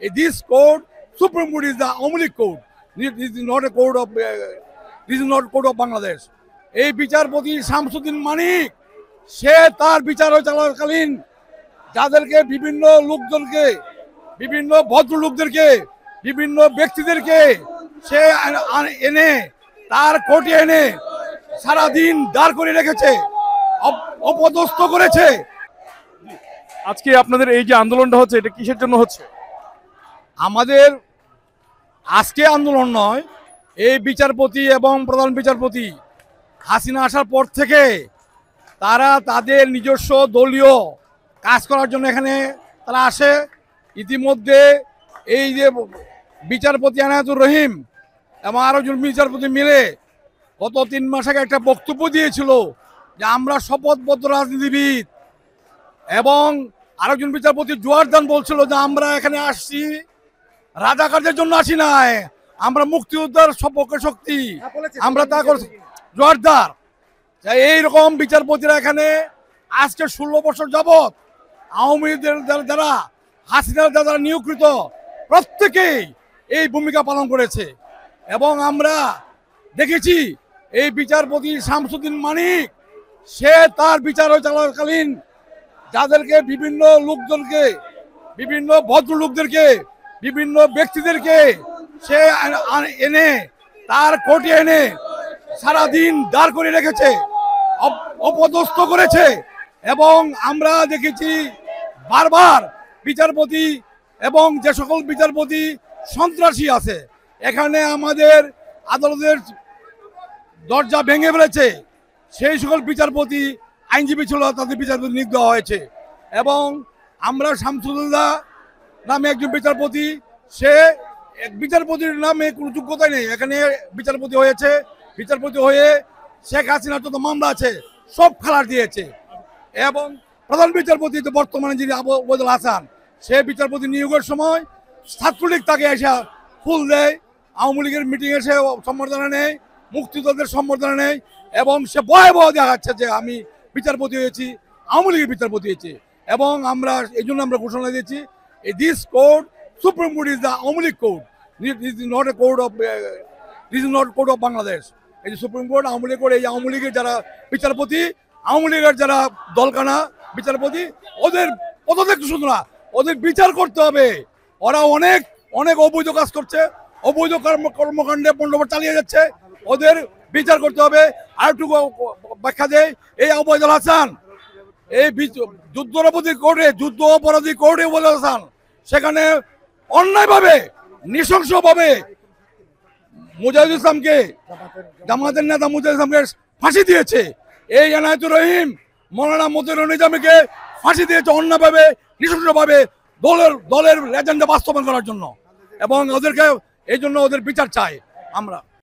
This court, Supreme Court is the only court. This is not a court of this is not court of Bangladesh. এই বিচারপতি শামসুদ্দিন মানিক সে তার বিচার চলাকালীন যাদেরকে বিভিন্ন লোকজনকে বিভিন্ন ভদ্রলোকদেরকে বিভিন্ন ব্যক্তিদেরকে সে এনে তার কোর্টে এনে সারাদিন দাঁড় করে রেখেছে, অপদস্থ করেছে। আজকে আপনাদের এই যে আন্দোলনটা হচ্ছে এটা কিসের জন্য হচ্ছে? আমাদের আজকে আন্দোলন নয়, এই বিচারপতি এবং প্রধান বিচারপতি হাসিনা আসার পর থেকে তারা তাদের নিজস্ব দলীয় কাজ করার জন্য এখানে তারা আসে। ইতিমধ্যে এই যে বিচারপতি আনায়াতুর রহিম এবং আরো জন বিচারপতি মিলে গত 3 মাস আগে একটা বক্তব্য দিয়েছিল যে আমরা শপথবদ্ধ রাজনীতিবিদ, এবং আরেকজন বিচারপতি জোয়ারদান বলছিল যে আমরা এখানে আসছি রাজাকারদের জন্য আসি নাই, আমরা মুক্তিযোদ্ধার সপক্ষে শক্তি, আমরা তা করছি জোয়ারদার। এইরকম বিচারপতিরা এখানে আজকে 16 বছর যাবৎ আওয়ামী লীগের যারা হাসিনার যারা নিয়োগকৃত প্রত্যেকেই এই ভূমিকা পালন করেছে। এবং আমরা দেখেছি এই বিচারপতি শামসুদ্দিন মানিক সে তার বিচার চলাকালীন যাদেরকে বিভিন্ন লোকজনকে বিভিন্ন ভদ্রলোকদেরকে বিভিন্ন ব্যক্তিদেরকে সে এনে তার কোর্টে এনে সারাদিন দাঁড় করে রেখেছে, অপদস্থ করেছে। এবং আমরা দেখেছি বারবার বিচারপতি এবং যে সকল বিচারপতি সন্ত্রাসী আছে এখানে আমাদের আদালতের দরজা ভেঙে ফেলেছে, সেই সকল বিচারপতি আইনজীবী ছিল তাদের বিচারপতি নিয়োগ দেওয়া হয়েছে। এবং আমরা শামসুল্লাহ নামে একজন বিচারপতি, সে বিচারপতির নামে কোনো যোগ্যতাই নেই, এখানে বিচারপতি হয়েছে, বিচারপতি হয়ে শেখ হাসিনার যত মামলা আছে সব খালার দিয়েছে। এবং প্রধান বিচারপতি তো বর্তমানে যিনি ওবায়দুল হাসান, সে বিচারপতি নিয়োগের সময় ছাত্রলীগ তাকে এসে ফুল দেয়, আওয়ামী লীগের মিটিং এসে সম্বর্ধনা নেয়, মুক্তিযোদ্ধাদের সম্বর্ধনা নেয়, এবং সে ভয়াবহ দেখাচ্ছে যে আমি বিচারপতি হয়েছি, আওয়ামী লীগের বিচারপতি হয়েছি। এবং আমরা এই জন্য আমরা ঘোষণা দিয়েছি this court, supreme court is the Awami League court, this is not a court of this is not court of Bangladesh. এই যে supreme court Awami League court, এই আওয়ামী লীগের যারা বিচারপতি, আওয়ামী লীগের যারা দলকানা বিচারপতি, ওদের পদত্যাগ শুধু না, ওদের বিচার করতে হবে। ওরা অনেক অনেক অবৈধ কাজ করছে, অবৈধ কর্মকাণ্ডে পণ্ডব চালিয়ে যাচ্ছে, ওদের বিচার করতে হবে। আর একটু ব্যাখ্যা দেয়, এই ওবায়দুল হাসান এই যুদ্ধপরাধী কোর্টে, যুদ্ধ অপরাধী কোর্টে ওবায়দুল হাসান সেখানে অন্যায়ভাবে নৃশংসভাবে মুজাহিদুল ইসলামকে, জামাতের নেতা মুজাহিদুল ইসলামকে ফাঁসি দিয়েছে। এই এনায়েতুর রহিম মৌলানা মতিউর নিজামীকে ফাঁসি দিয়েছে অন্যভাবে নৃশংসভাবে দলের এজেন্ডা বাস্তবায়ন করার জন্য। এবং ওদেরকে এই জন্য ওদের বিচার চাই আমরা।